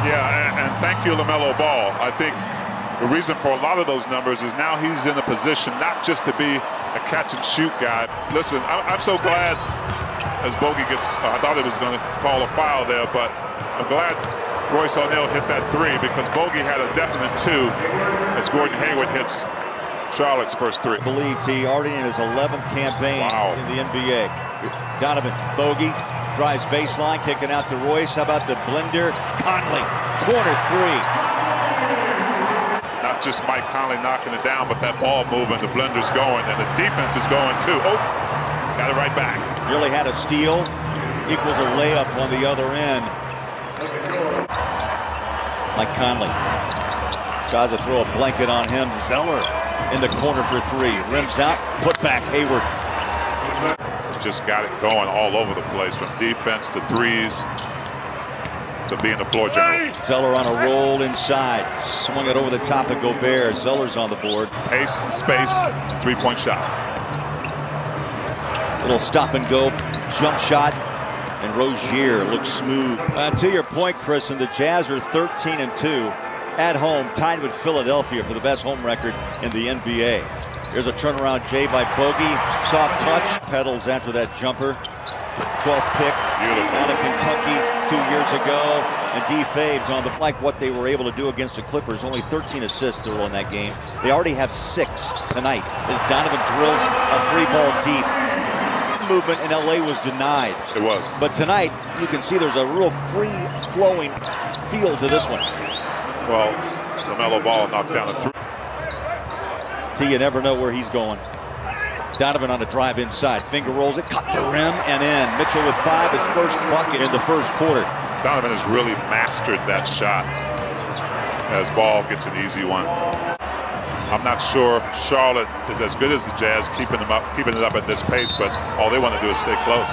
Yeah, and thank you, LaMelo Ball. I think the reason for a lot of those numbers is now he's in a position not just to be a catch-and-shoot guy. Listen, I'm so glad as Bogey gets, I thought he was going to call a foul there, but I'm glad Royce O'Neal hit that three because Bogey had a definite two as Gordon Hayward hits Charlotte's first three. I believe he already in his 11th campaign in the NBA. Donovan, Bogey, drives baseline, kicking out to Royce. How about the blender? Conley, corner three. Not just Mike Conley knocking it down, but that ball moving, the blender's going, and the defense is going too. Oh, got it right back. Nearly had a steal, equals a layup on the other end. Mike Conley tries to throw a blanket on him. Zeller in the corner for three. Rims out, put back Hayward. He's just got it going all over the place, from defense to threes to being the floor general. Zeller on a roll inside. Swung it over the top of Gobert. Zeller's on the board. Pace and space, three-point shots. Little stop and go jump shot. And Rozier looks smooth. To your point, Chris, and the Jazz are 13-2 at home, tied with Philadelphia for the best home record in the NBA. Here's a turnaround J by Bogey. Soft touch. Pedals after that jumper. 12th pick out of Kentucky 2 years ago. And D. Faves on the like what they were able to do against the Clippers. Only 13 assists through in that game. They already have 6 tonight as Donovan drills a three ball deep. Movement in LA was denied. It was. But tonight, you can see there's a real free-flowing feel to this one. Well, LaMelo Ball knocks down a three. You never know where he's going. Donovan on a drive inside. Finger rolls it, cut the rim, and in. Mitchell with 5, his first bucket in the first quarter. Donovan has really mastered that shot as Ball gets an easy one. I'm not sure Charlotte is as good as the Jazz, keeping it up at this pace, but all they want to do is stay close.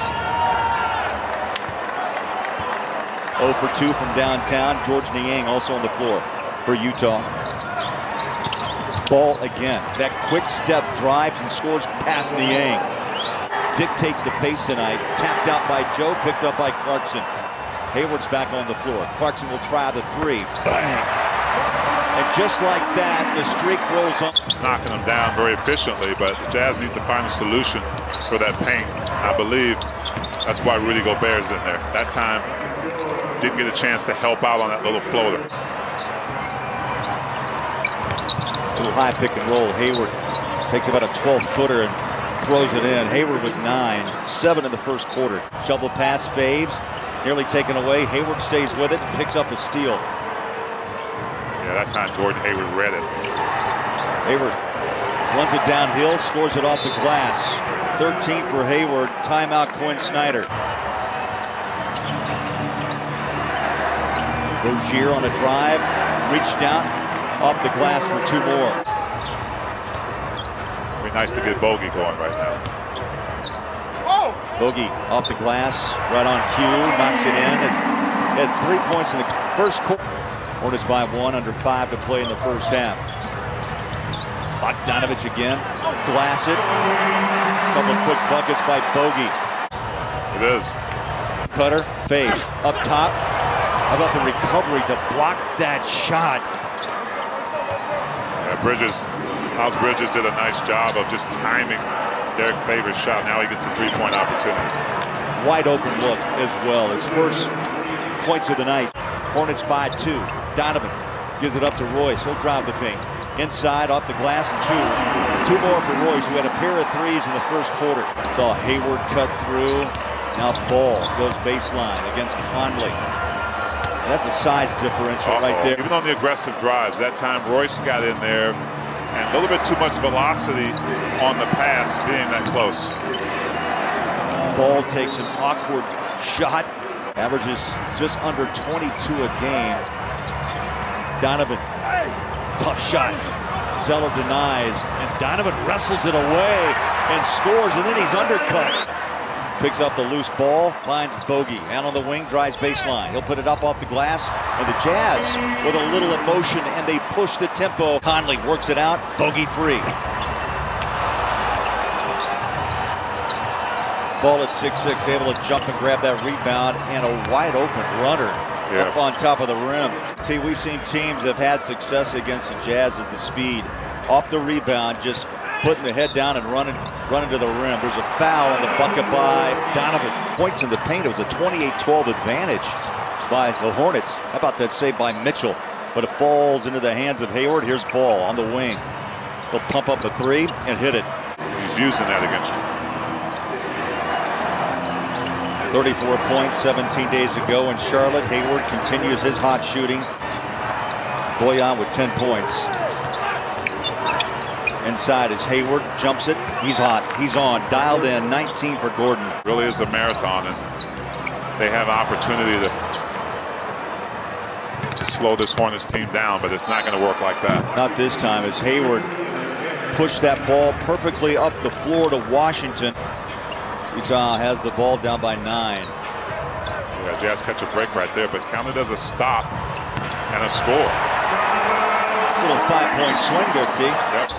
0 for 2 from downtown. George Niang also on the floor for Utah. Ball again. That quick step drives and scores past Niang. Dictates the pace tonight. Tapped out by Joe, picked up by Clarkson. Hayward's back on the floor. Clarkson will try the three. Bang! And just like that, the streak rolls on. Knocking them down very efficiently, but the Jazz need to find a solution for that paint. I believe that's why Rudy Gobert's in there. That time, didn't get a chance to help out on that little floater. Little high pick and roll. Hayward takes about a 12-footer and throws it in. Hayward with 9, 7 in the first quarter. Shovel pass, Faves, nearly taken away. Hayward stays with it, picks up a steal. Yeah, that time Gordon Hayward read it. Hayward runs it downhill, scores it off the glass. 13 for Hayward. Timeout, Quinn Snyder. Rozier on a drive, reached down, off the glass for 2 more. Be nice to get Bogey going right now. Bogey off the glass, right on cue, knocks it in. It had 3 points in the first quarter. Hornets by 1, under 5 to play in the first half. Bogdanovich again, glass it. Couple of quick buckets by Bogey. It is. Cutter, fade, up top. How about the recovery to block that shot? Yeah, Miles Bridges did a nice job of just timing Derek Favors' shot. Now he gets a three-point opportunity. Wide open look as well. His first points of the night. Hornets by 2. Donovan gives it up to Royce. He'll drive the paint. Inside, off the glass, and 2 more for Royce, who had a pair of threes in the first quarter. Saw Hayward cut through. Now Ball goes baseline against Conley. And that's a size differential right there. Even on the aggressive drives, that time Royce got in there, and a little bit too much velocity on the pass being that close. Ball takes an awkward shot. Averages just under 22 a game. Donovan, tough shot. Zeller denies, and Donovan wrestles it away and scores, and then he's undercut. Picks up the loose ball, finds Bogey. Out on the wing, drives baseline. He'll put it up off the glass, and the Jazz with a little emotion, and they push the tempo. Conley works it out, Bogey 3. Ball at 6'6", able to jump and grab that rebound, and a wide open runner up on top of the rim. See, we've seen teams that have had success against the Jazz as the speed. Off the rebound, just putting the head down and running to the rim. There's a foul on the bucket by Donovan. Points in the paint. It was a 28-12 advantage by the Hornets. How about that save by Mitchell? But it falls into the hands of Hayward. Here's Ball on the wing. He'll pump up a three and hit it. He's using that against you. 34 points 17 days ago in Charlotte. Hayward continues his hot shooting. Boyan with 10 points. Inside is Hayward, jumps it. He's hot, he's on, dialed in, 19 for Gordon. Really is a marathon, and they have an opportunity to slow this Hornets team down, but it's not going to work like that. Not this time, as Hayward pushed that ball perfectly up the floor to Washington. Utah has the ball down by 9. Yeah, Jazz catch a break right there, but counted as a stop and a score. It's a little 5-point swing there, T. Yep.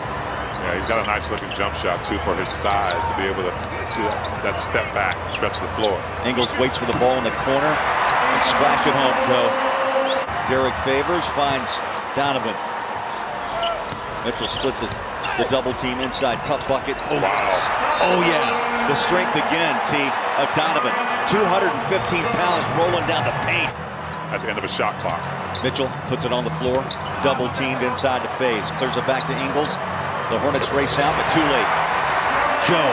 Yeah, he's got a nice looking jump shot too for his size to be able to do that step back and stretch the floor. Ingles waits for the ball in the corner and splash it home, Joe. Derek Favors finds Donovan. Mitchell splits the double team inside, tough bucket. Oh, wow. Oh yeah. The strength again, T, of Donovan. 215 pounds rolling down the paint. At the end of a shot clock. Mitchell puts it on the floor. Double teamed inside to Faves. Clears it back to Ingles. The Hornets race out, but too late. Joe,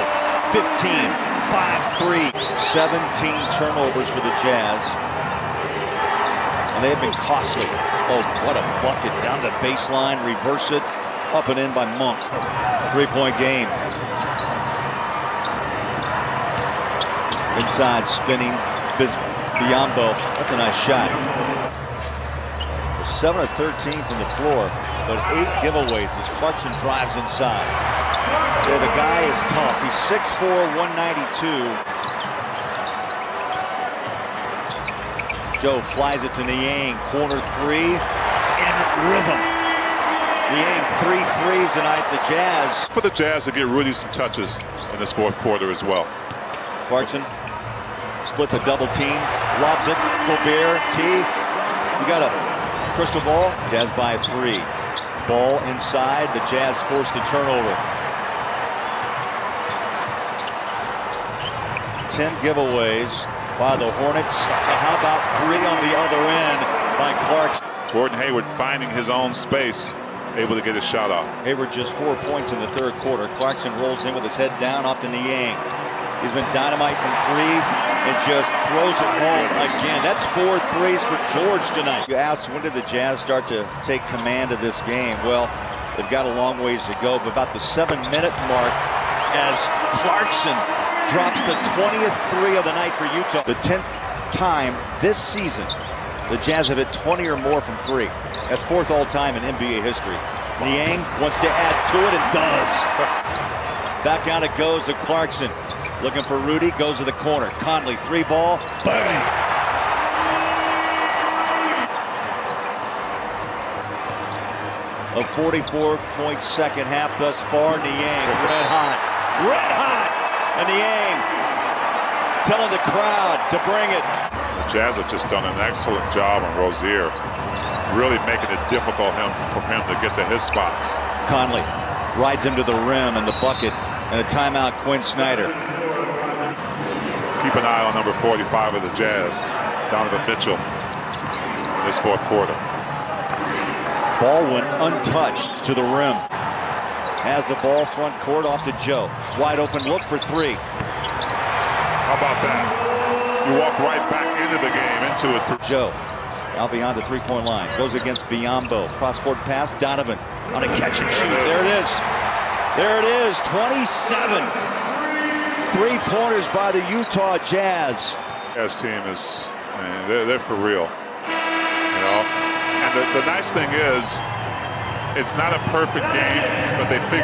15, 5-3. 17 turnovers for the Jazz. And they have been costly. Oh, what a bucket. Down the baseline, reverse it. Up and in by Monk. 3-point game. Inside spinning Biombo. That's a nice shot. 7 of 13 from the floor, but 8 giveaways as Clarkson drives inside. So the guy is tough. He's 6'4", 192. Joe flies it to Niang. Corner three in rhythm. Niang 3 threes tonight. The Jazz. For the Jazz to get Rudy some touches in this fourth quarter as well. Clarkson splits a double team, lobs it. Gobert, T. You got a crystal ball. Jazz by 3. Ball inside. The Jazz forced a turnover. 10 giveaways by the Hornets. And how about 3 on the other end by Clarkson? Gordon Hayward finding his own space, able to get his shot off. Hayward just 4 points in the third quarter. Clarkson rolls in with his head down off to Niang. He's been dynamite from 3 and just throws it home again. That's 4 threes for George tonight. You asked, when did the Jazz start to take command of this game? Well, they've got a long ways to go, but about the 7-minute mark as Clarkson drops the 20th 3 of the night for Utah. The 10th time this season the Jazz have hit 20 or more from 3. That's 4th all time in NBA history. Niang wants to add to it and does. Back out it goes to Clarkson. Looking for Rudy, goes to the corner. Conley, 3 ball, bang! A 44-point second half thus far. Niang, red hot. And Niang telling the crowd to bring it. The Jazz have just done an excellent job on Rozier, really making it difficult for him to get to his spots. Conley rides him to the rim and the bucket, and a timeout, Quinn Snyder. Keep an eye on number 45 of the Jazz, Donovan Mitchell, in this fourth quarter. Ball went untouched to the rim. Has the ball front court off to Joe. Wide open look for 3. How about that? You walk right back into the game, into it. Joe out beyond the 3-point line. Goes against Biombo. Cross-court pass, Donovan on a catch and shoot. There it is. There it is, 27. 3-pointers by the Utah Jazz. Jazz team is, man, they're for real. You know, and the nice thing is, it's not a perfect game, but they figure